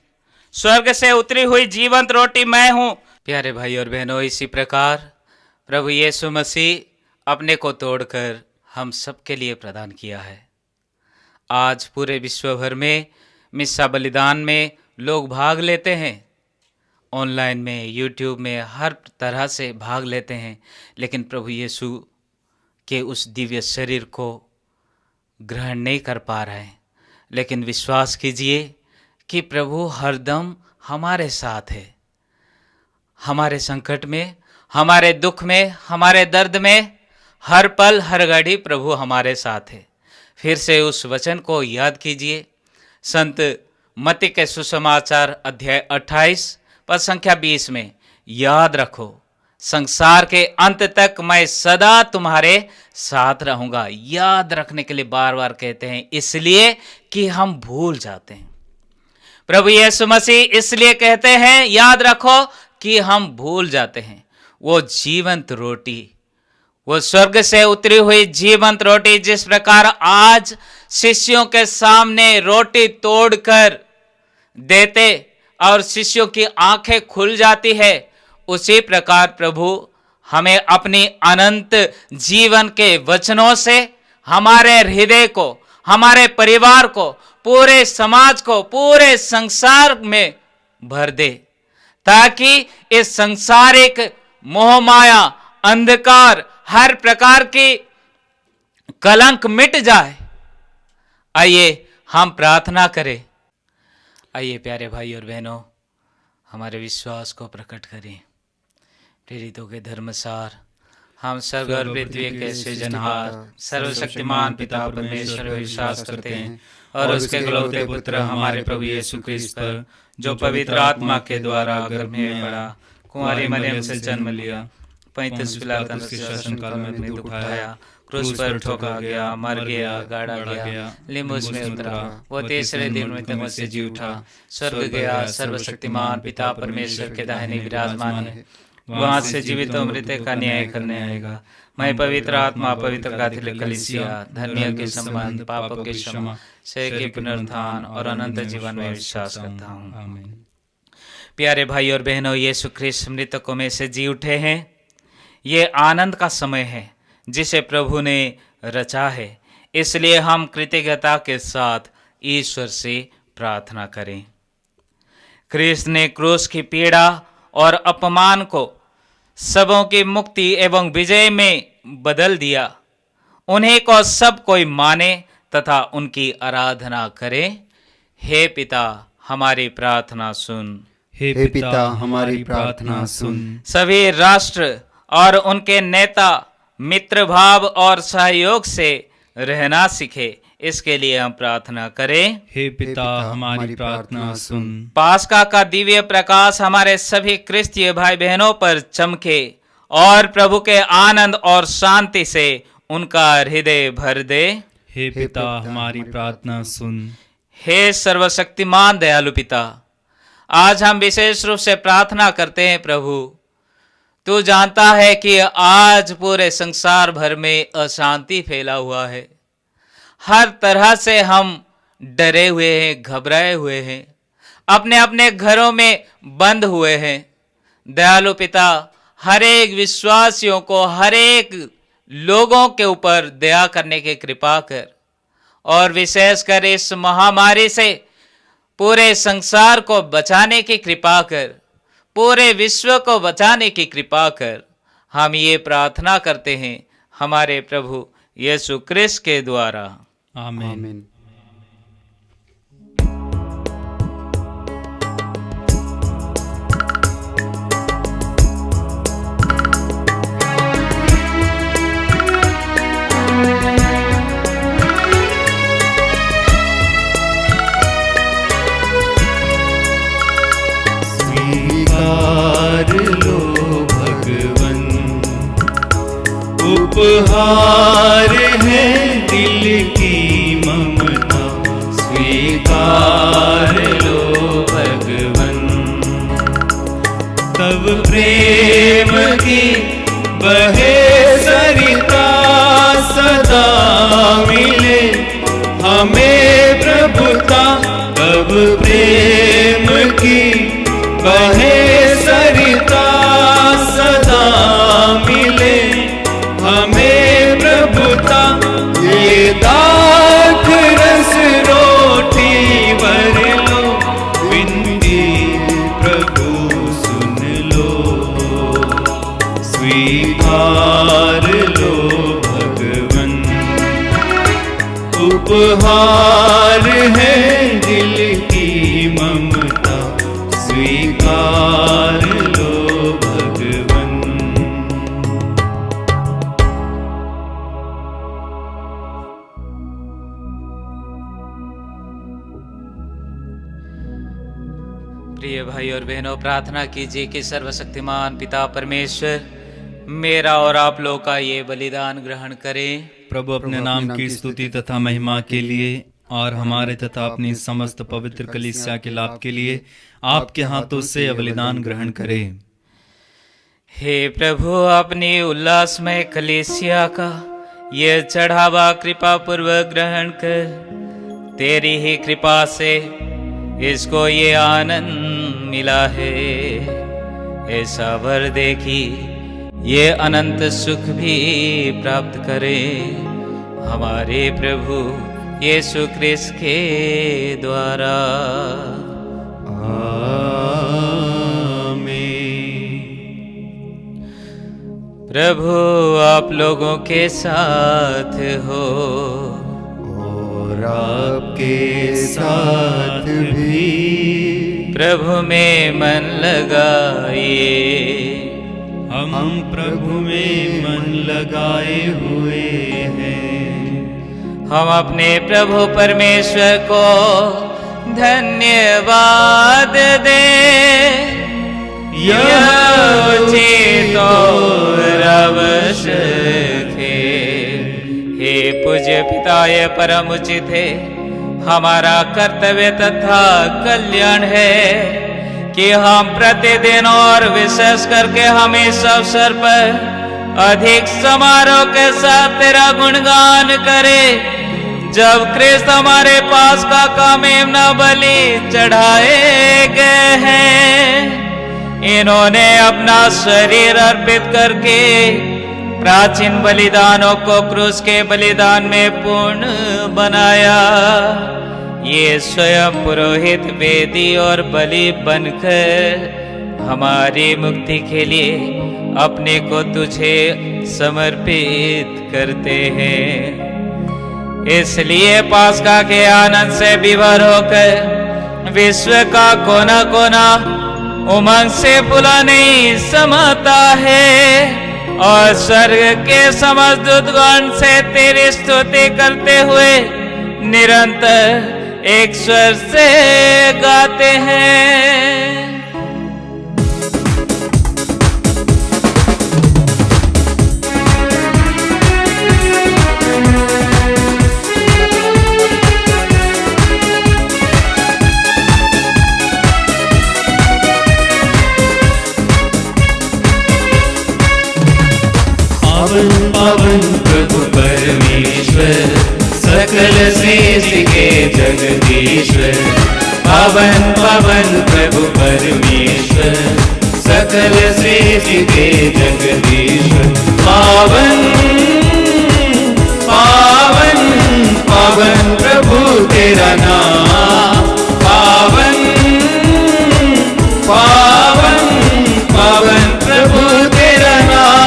स्वर्ग से उतरी हुई जीवंत रोटी मैं हूँ। प्यारे भाई और बहनों, इसी प्रकार प्रभु यीशु मसीह अपने को तोड़कर हम सबके लिए प्रदान किया है। आज पूरे विश्व भर में मिस्सा बलिदान में लोग भाग लेते हैं, ऑनलाइन में, यूट्यूब में, हर तरह से भाग लेते हैं, लेकिन प्रभु यीशु के उस दिव्य शरीर को ग्रहण नहीं कर पा रहे हैं। लेकिन विश्वास कीजिए कि प्रभु हरदम हमारे साथ है। हमारे संकट में, हमारे दुख में, हमारे दर्द में, हर पल हर घड़ी प्रभु हमारे साथ है। फिर से उस वचन को याद कीजिए। संत मत्ती के सुसमाचार अध्याय 28 पद संख्या 20 में, याद रखो संसार के अंत तक मैं सदा तुम्हारे साथ रहूंगा। याद रखने के लिए बार बार कहते हैं, इसलिए कि हम भूल जाते हैं। प्रभु यीशु मसीह इसलिए कहते हैं याद रखो कि हम भूल जाते हैं। वो जीवंत रोटी, वो स्वर्ग से उतरी हुई जीवंत रोटी, जिस प्रकार आज शिष्यों के सामने रोटी तोड़कर देते और शिष्यों की आंखें खुल जाती है, उसी प्रकार प्रभु हमें अपनी अनंत जीवन के वचनों से हमारे हृदय को, हमारे परिवार को, पूरे समाज को, पूरे संसार में भर दे, ताकि इस संसारिक मोह माया, अंधकार, हर प्रकार की कलंक मिट जाए। आइए हम प्रार्थना करें। आइए प्यारे भाई और बहनों, हमारे विश्वास को प्रकट करें। प्रेरितों के धर्मसार हम स्वर्ग और पृथ्वी के सृजनहार सर्वशक्तिमान पिता परमेश्वर पर विश्वास करते हैं और उसके इकलौते पुत्र हमारे प्रभु यीशु क्रिस्त पर, जो पवित्र आत्मा के द्वारा गर्भ में पड़ा, कुंवारी मरियम से जन्म लिया, 35 पिलातस के शासनकाल में दुख उठाया, क्रूस पर ठोका गया, मर गया, गाड़ा गया, लिम्बुस में उतरा, वो तीसरे दिन मृतकों से जी उठा, स्वर्ग गया, सर्वशक्तिमान पिता परमेश्वर के दाहिने विराजमान है, वहां से जीवित और मृत का न्याय करने आएगा। मैं पवित्र आत्मा, पवित्र कैथोलिक कलीसिया, धर्मियों के संबंध, पापों के क्षमा, शरीर के पुनरुत्थान और अनंत जीवन में विश्वास करता हूँ। आमीन। प्यारे भाई और बहनों, यीशु ख्रिस्त मृतकों में से जी उठे हैं। ये आनंद का समय है जिसे प्रभु ने रचा है, इसलिए हम कृतज्ञता के साथ ईश्वर से प्रार्थना करें। ख्रिस्त ने क्रूस की पीड़ा और अपमान को सबों की मुक्ति एवं विजय में बदल दिया। उन्हीं को सब कोई माने तथा उनकी आराधना करे। हे पिता, हमारी प्रार्थना सुन। हे पिता, हमारी प्रार्थना सुन। सभी राष्ट्र और उनके नेता मित्र भाव और सहयोग से रहना सीखे, इसके लिए हम प्रार्थना करें। हे पिता, हमारी प्रार्थना सुन। पास्का का दिव्य प्रकाश हमारे सभी क्रिस्तीय भाई बहनों पर चमके और प्रभु के आनंद और शांति से उनका हृदय भर दे। हे पिता, हमारी प्रार्थना सुन। हे सर्वशक्तिमान दयालु पिता, आज हम विशेष रूप से प्रार्थना करते हैं। प्रभु, तू जानता है कि आज पूरे संसार भर में अशांति फैला हुआ है। हर तरह से हम डरे हुए हैं, घबराए हुए हैं, अपने अपने घरों में बंद हुए हैं। दयालु पिता, हर एक विश्वासियों को, हर एक लोगों के ऊपर दया करने की कृपा कर, और विशेषकर इस महामारी से पूरे संसार को बचाने की कृपा कर, पूरे विश्व को बचाने की कृपा कर। हम ये प्रार्थना करते हैं हमारे प्रभु यीशु क्रिस्त के द्वारा। आमीन। स्वीकार लो भगवन, उपहार है दिल की ममता, उपहार है दिल की ममता, स्वीकार लो भगवन। प्रिय भाई और बहनों, प्रार्थना कीजिए कि सर्वशक्तिमान पिता परमेश्वर मेरा और आप लोग का ये बलिदान ग्रहण करें। प्रभु अपने नाम की स्तुति तथा महिमा के लिए और हमारे तथा अपनी समस्त पवित्र कलीसिया के लाभ के लिए आपके हाथों से बलिदान ग्रहण करें। हे प्रभु, अपनी उल्लासमय कलीसिया का ये चढ़ावा कृपा पूर्वक ग्रहण कर तेरी ही कृपा से इसको ये आनंद मिला है। ऐसा वर दे कि ये अनंत सुख भी प्राप्त करें हमारे प्रभु यीशु क्रिस्त के द्वारा। आमीन। प्रभु आप लोगों के साथ हो और आपके साथ भी। प्रभु में मन लगाइए, हम प्रभु में मन लगाए हुए हैं। हम अपने प्रभु परमेश्वर को धन्यवाद दें। यह उचित और आवश्यक है। हे पूज्य पिता, यह परम उचित है, हमारा कर्तव्य तथा कल्याण है कि हम प्रतिदिन और विशेष करके हम इस अवसर पर अधिक समारोह के साथ तेरा गुणगान करें। जब क्रिस्त हमारे पास का कामेमना बलि चढ़ाए गए हैं, इन्होंने अपना शरीर अर्पित करके प्राचीन बलिदानों को क्रूस के बलिदान में पूर्ण बनाया। ये स्वयं पुरोहित, वेदी और बलि बनकर हमारी मुक्ति के लिए अपने को तुझे समर्पित करते हैं। इसलिए पास्का के आनंद से विभोर होकर विश्व का कोना कोना उमंग से फूला नहीं समाता है और स्वर्ग के समस्त दूतगण से तेरी स्तुति करते हुए निरंतर एक स्वर से गाते हैं। पावन पावन प्रभु परमेश्वर, सकल सृष्टि के जगदीश्वर। पावन पावन प्रभु परमेश्वर, सकल सृष्टि के जगदीश्वर। पावन पावन पावन प्रभु तेरा नाम। पावन पावन पावन प्रभु तेरा नाम।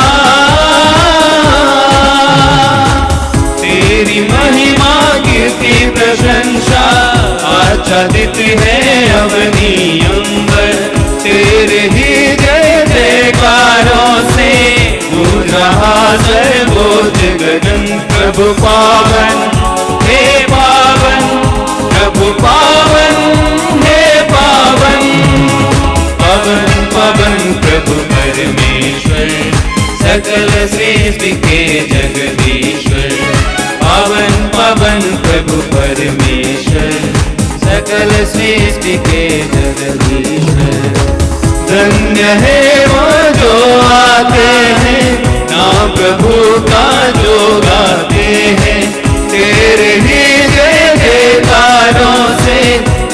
तेरी महिमा कीर्ति प्रशंसा आच्छादित है अवनी अंबर। तेरे ही जय जयकारों से गूंज रहा सर्वोच्च गगन। प्रभु पावन हे पावन, प्रभु पावन हे पावन। पावन पावन प्रभु परमेश्वर, सकल सृष्टि के जगदीश्वर। पावन पावन प्रभु परमेश्वर, सकल सृष्टि के जगदीश्वर। धन्य है वो जो आते हैं, नाम प्रभु का जो गाते हैं। तेरे ही जय जयकारों से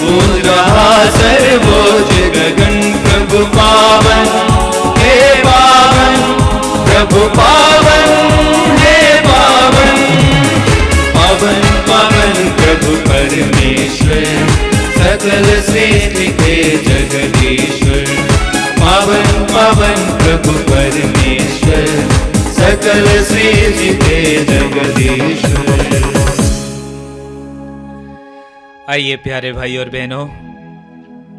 गूंज रहा सर्वोच्च गगन। प्रभु पावन हे पावन, प्रभु पावन हे पावन। पावन पावन प्रभु परमेश्वर, सकल सृष्टि के जगदीश्वर। पावन पावन प्रभु परमेश्वर, सकल सृष्टि के जगदीश्वर। आइए प्यारे भाई और बहनों,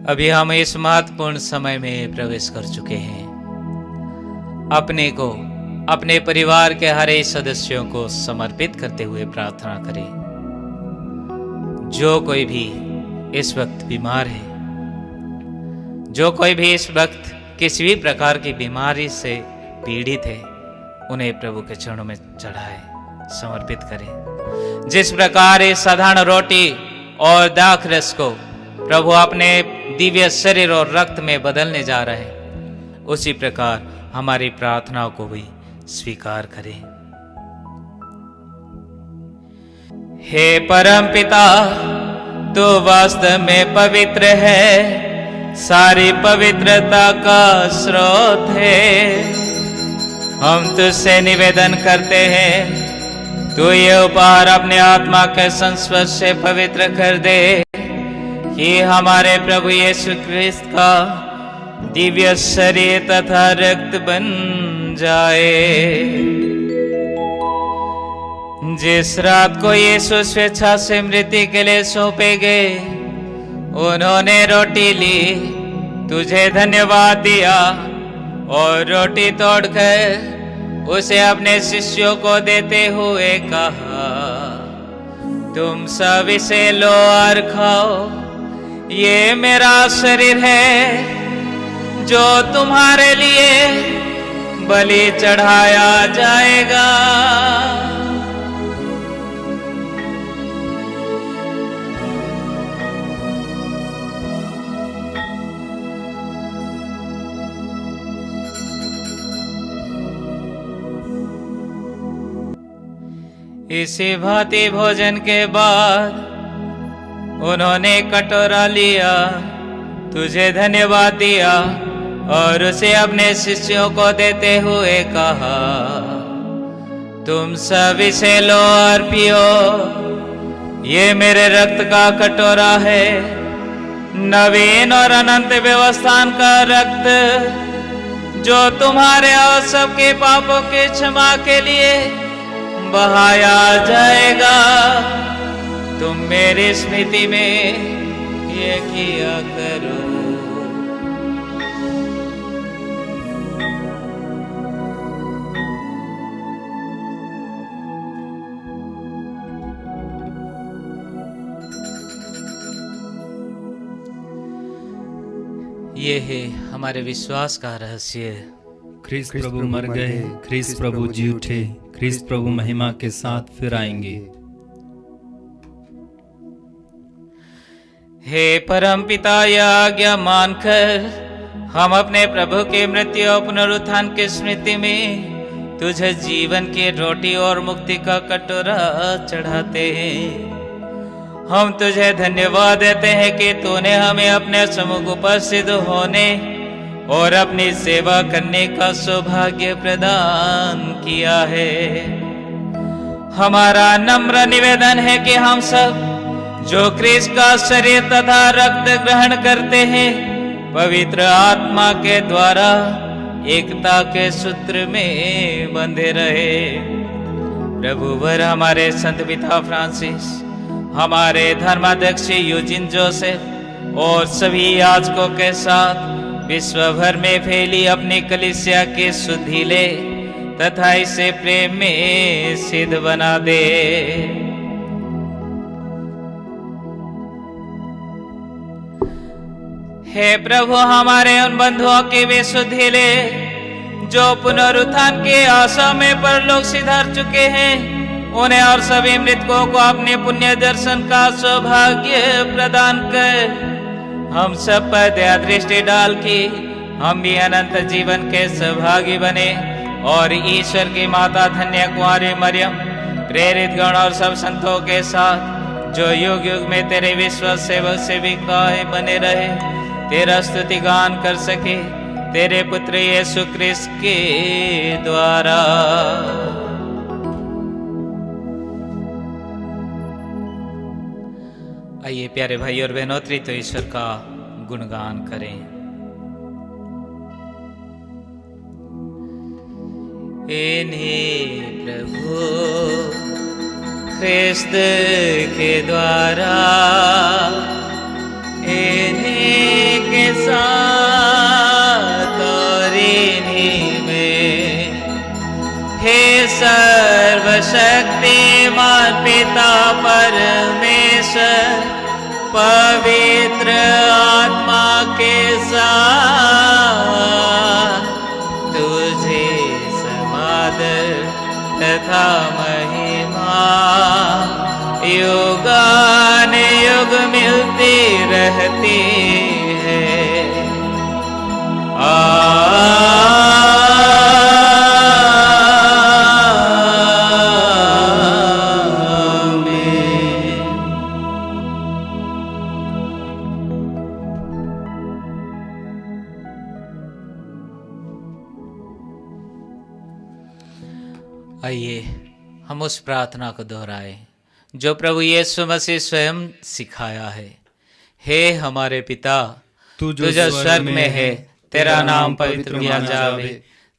अभी हम इस महत्वपूर्ण समय में प्रवेश कर चुके हैं। अपने को, अपने परिवार के हर एक सदस्यों को समर्पित करते हुए प्रार्थना करें। जो कोई भी इस वक्त बीमार है, जो कोई भी इस वक्त किसी भी प्रकार की बीमारी से पीड़ित है, उन्हें प्रभु के चरणों में चढ़ाए, समर्पित करें। जिस प्रकार इस साधारण रोटी और दाख रस को प्रभु अपने दिव्य शरीर और रक्त में बदलने जा रहे हैं, उसी प्रकार हमारी प्रार्थनाओं को भी स्वीकार करें। हे परम पिता, तू वास्तव में पवित्र है, सारी पवित्रता का स्रोत है। हम तुझसे निवेदन करते हैं, तू ये उपहार अपने आत्मा के संस्पर्श से पवित्र कर दे, कि हमारे प्रभु यीशु ख्रिस्त का दिव्य शरीर तथा रक्त बन जाए। जिस रात को यीशु स्वेच्छा से मृत्यु के लिए सौंपे गए, उन्होंने रोटी ली, तुझे धन्यवाद दिया और रोटी तोड़कर उसे अपने शिष्यों को देते हुए कहा, तुम सब इसे लो और खाओ, ये मेरा शरीर है जो तुम्हारे लिए बलि चढ़ाया जाएगा। इसी भांति भोजन के बाद उन्होंने कटोरा लिया, तुझे धन्यवाद दिया और उसे अपने शिष्यों को देते हुए कहा, तुम सब इसे लो और पियो, ये मेरे रक्त का कटोरा है, नवीन और अनंत व्यवस्थान का रक्त, जो तुम्हारे और सबके पापों के क्षमा के लिए बहाया जाएगा। तुम मेरी स्मृति में ये किया करो। ये है हमारे विश्वास का रहस्य। ख्रिस्त प्रभु मर गए, ख्रिस्त प्रभु जी उठे, ख्रिस्त प्रभु महिमा के साथ फिर आएंगे। हे परम पिता, यह आज्ञा मानकर हम अपने प्रभु के मृत्यु और पुनरुत्थान की स्मृति में तुझे जीवन की रोटी और मुक्ति का कटोरा चढ़ाते हैं। हम तुझे धन्यवाद देते हैं कि तूने हमें अपने सम्मुख उपस्थित होने और अपनी सेवा करने का सौभाग्य प्रदान किया है। हमारा नम्र निवेदन है कि हम सब जो ख्रिस्त का शरीर तथा रक्त ग्रहण करते हैं, पवित्र आत्मा के द्वारा एकता के सूत्र में बंधे रहे। प्रभुवर हमारे संत पिता फ्रांसिस, हमारे धर्माध्यक्ष यूजिन जोसेफ और सभी याजकों के साथ विश्व भर में फैली अपनी कलीसिया की शुद्धि ले तथा इसे प्रेम में सिद्ध बना दे। हे प्रभु, हमारे उन बंधुओं की विशुद्धि ले जो पुनरुत्थान के आशा में परलोक सिधार चुके हैं, उन्हें और सभी मृतकों को अपने पुण्य दर्शन का सौभाग्य प्रदान कर हम सब पर दया दृष्टि डाल के हम भी अनंत जीवन के सहभागी बने और ईश्वर की माता धन्य कुंवारी मरियम, प्रेरित गण और सब संतों के साथ जो युग युग में तेरे विश्वास सेवक सेविकाएं बने रहे, तेरा स्तुति गान कर सके तेरे पुत्र यीशु क्रिस्त के द्वारा। आइए प्यारे भाई और बहनों, तो ईश्वर का गुणगान करें। इन्हीं प्रभु ख्रिस्त के द्वारा इन्हीं के साथ और इन्हीं में हे सर्वशक्तिमान पिता परमेश्वर पवित्र आत्मा के साथ तुझे समादर तथा महिमा युगानुयुग मिलती रहती है। आइए हम उस प्रार्थना को दोहराएं जो प्रभु यीशु मसीह स्वयं सिखाया है। हे हमारे पिता, तू जो स्वर्ग में है, तेरा नाम पवित्र किया जावे,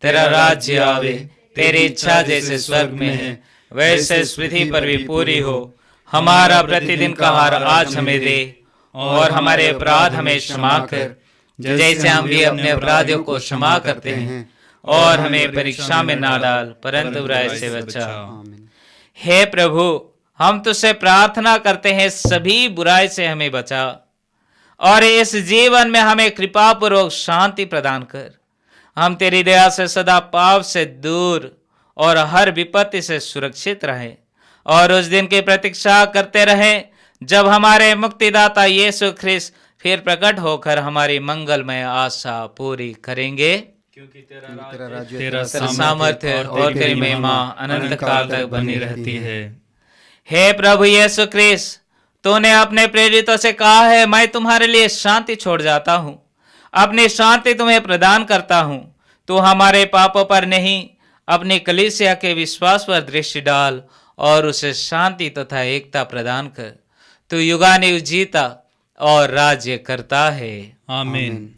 तेरा राज्य आवे, तेरी इच्छा जैसे स्वर्ग में है वैसे इस पृथ्वी पर भी पूरी हो। हमारा प्रतिदिन का आहार आज हमें दे और हमारे अपराध हमें क्षमा कर जैसे हम भी अपने अपराधियों को क्षमा करते हैं, और हमें परीक्षा में ना डाल परंतु बुराई से बचा। हे प्रभु, हम तुझसे प्रार्थना करते हैं सभी बुराई से हमें बचा और इस जीवन में हमें कृपा पूर्वक शांति प्रदान कर। हम तेरी दया से सदा पाप से दूर और हर विपत्ति से सुरक्षित रहें और उस दिन की प्रतीक्षा करते रहें जब हमारे मुक्तिदाता यीशु ख्रिस्त फिर प्रकट होकर हमारी मंगलमय आशा पूरी करेंगे। क्योंकि तेरा सामर्थ्य और तेरी महिमा अनंत काल तक बनी रहती है। हे प्रभु यीशु ख्रिस्त, तूने अपने प्रेरितों से कहा है, मैं तुम्हारे लिए शांति छोड़ जाता हूँ, अपनी शांति तुम्हें प्रदान करता हूँ। तू हमारे पापों पर नहीं अपनी कलीसिया के विश्वास पर दृष्टि डाल और उसे शांति तथा एकता प्रदान कर। तू युगानुयुग जीता और राज्य करता है। आमीन।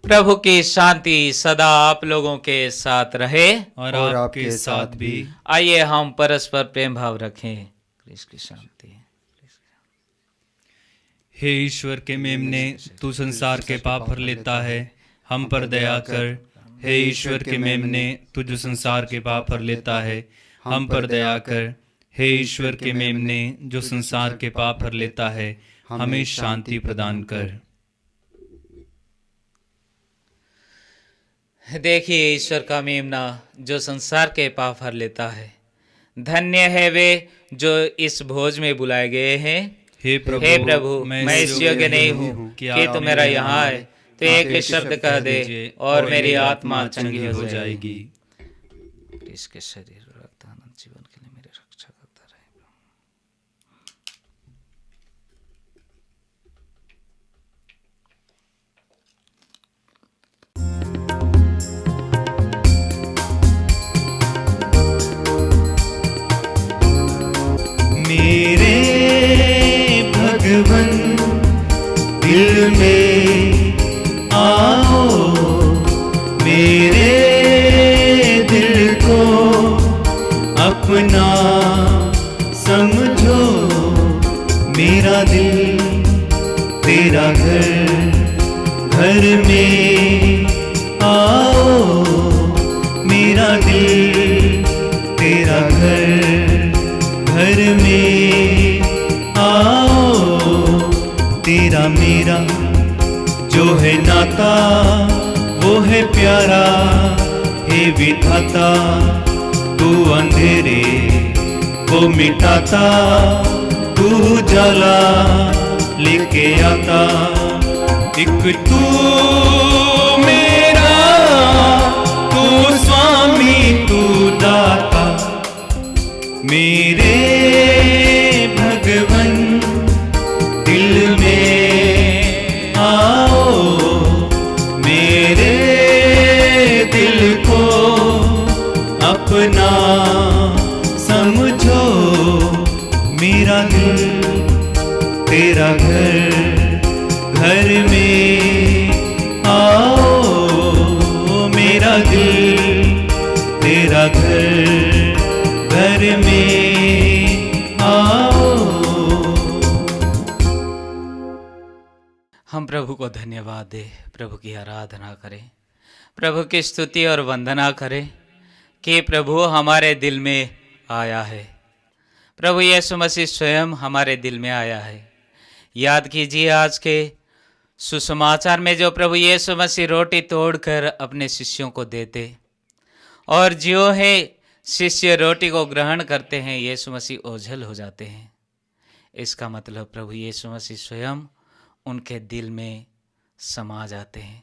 प्रभु की शांति सदा आप लोगों के साथ रहे और आपके साथ भी। आइए हम परस्पर प्रेम भाव रखें। कृष्ण की शांति। हे ईश्वर के मेमने, तू संसार के पाप भर लेता है, हम पर दया कर। हे ईश्वर के मेमने, तू जो संसार के पाप भर लेता है, हम पर दया कर। हे ईश्वर के मेमने, जो संसार के पाप भर लेता है, हमें शांति प्रदान कर। देखिए ईश्वर का मेमना जो संसार के पाप हर लेता है। धन्य है वे जो इस भोज में बुलाए गए हैं। हे प्रभु, मैं इस योग्य नहीं हूँ कि तू मेरा यहाँ आए, तो एक शब्द कह दे और मेरी आत्मा चंगी हो जाएगी। इसके शरीर और रक्त अनंत जीवन के लिए मेरी रक्षा करता रहे। मेरे भगवन दिल में आओ, मेरे दिल को अपना समझो। मेरा दिल तेरा घर, घर में आओ। मेरा दिल तेरा घर, घर में आओ। तेरा मेरा जो है नाता वो है प्यारा। हे विधाता, तू अंधेरे को मिटाता, तू जाला लेके आता। एक तू मेरा, तू स्वामी, तू दाता। मेरे भगवन दिल में आओ। मेरे दिल को अपना समझो। मेरा दिल तेरा घर, घर में आओ। मेरा दिल तेरा घर, घर घर में आओ। हम प्रभु को धन्यवाद दें, प्रभु की आराधना करें, प्रभु की स्तुति और वंदना करें कि प्रभु हमारे दिल में आया है। प्रभु यीशु मसीह स्वयं हमारे दिल में आया है। याद कीजिए आज के सुसमाचार में जो प्रभु यीशु मसीह रोटी तोड़कर अपने शिष्यों को देते और जो है शिष्य रोटी को ग्रहण करते हैं, यीशु मसीह ओझल हो जाते हैं। इसका मतलब प्रभु यीशु मसीह स्वयं उनके दिल में समा जाते हैं,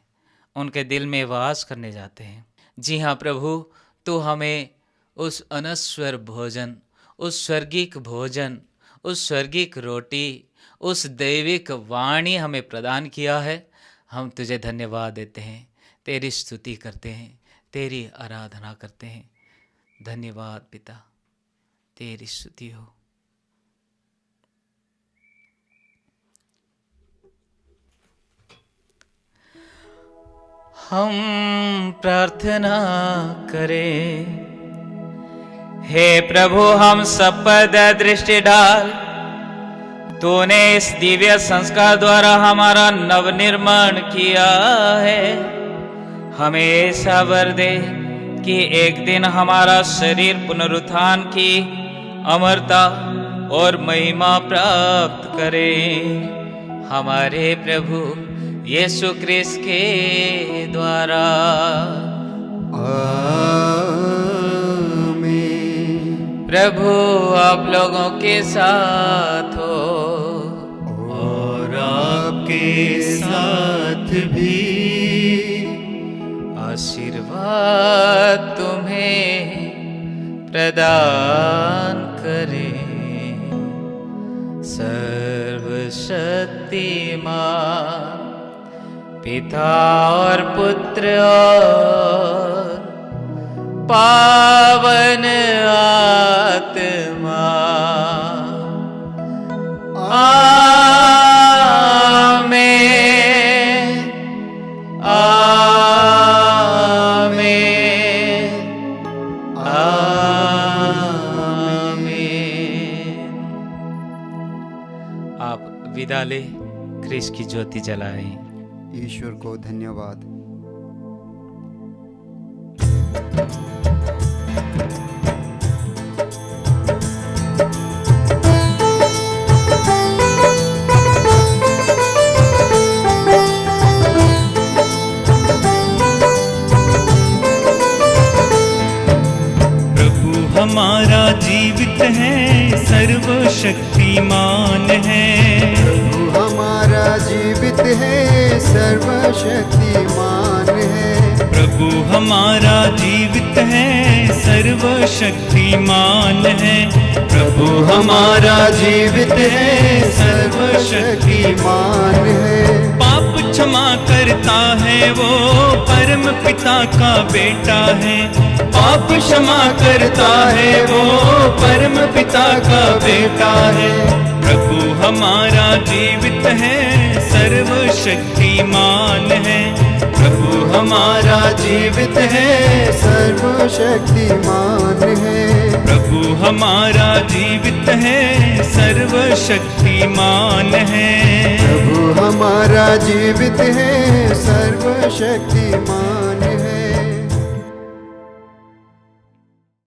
उनके दिल में वास करने जाते हैं। जी हाँ प्रभु, तू हमें उस अनश्वर भोजन, उस स्वर्गिक भोजन, उस स्वर्गिक रोटी, उस दैविक वाणी हमें प्रदान किया है। हम तुझे धन्यवाद देते हैं, तेरी स्तुति करते हैं, तेरी आराधना करते हैं। धन्यवाद पिता, तेरी स्तुति हो। हम प्रार्थना करें। हे प्रभु, हम सब पर दृष्टि डाल। तूने इस दिव्य संस्कार द्वारा हमारा नवनिर्माण किया है। हमें ऐसा वर दे कि एक दिन हमारा शरीर पुनरुत्थान की अमरता और महिमा प्राप्त करे। हमारे प्रभु यीशु क्रिस्त के द्वारा। प्रभु आप लोगों के साथ हो और आपके साथ भी। आशीर्वाद तुम्हें प्रदान करे सर्वशक्तिमान पिता और पुत्र और पावन आत्मा। आमीन, आमीन, आमीन। आप विदा ले, क्रिस्त की ज्योति जलाएं। ईश्वर को धन्यवाद। प्रभु हमारा जीवित है, सर्वशक्तिमान है। प्रभु हमारा जीवित है, सर्वशक्तिमान है। प्रभु हमारा जीवित है, सर्वशक्तिमान है। प्रभु हमारा जीवित है, सर्वशक्तिमान है। पाप क्षमा करता है वो, परम पिता का बेटा है। पाप क्षमा करता है वो, परम पिता का बेटा है। प्रभु हमारा जीवित है, सर्वशक्तिमान है। प्रभु हमारा जीवित है, सर्वशक्तिमान है। प्रभु हमारा जीवित है, सर्वशक्तिमान है। प्रभु हमारा जीवित है, सर्वशक्तिमान है।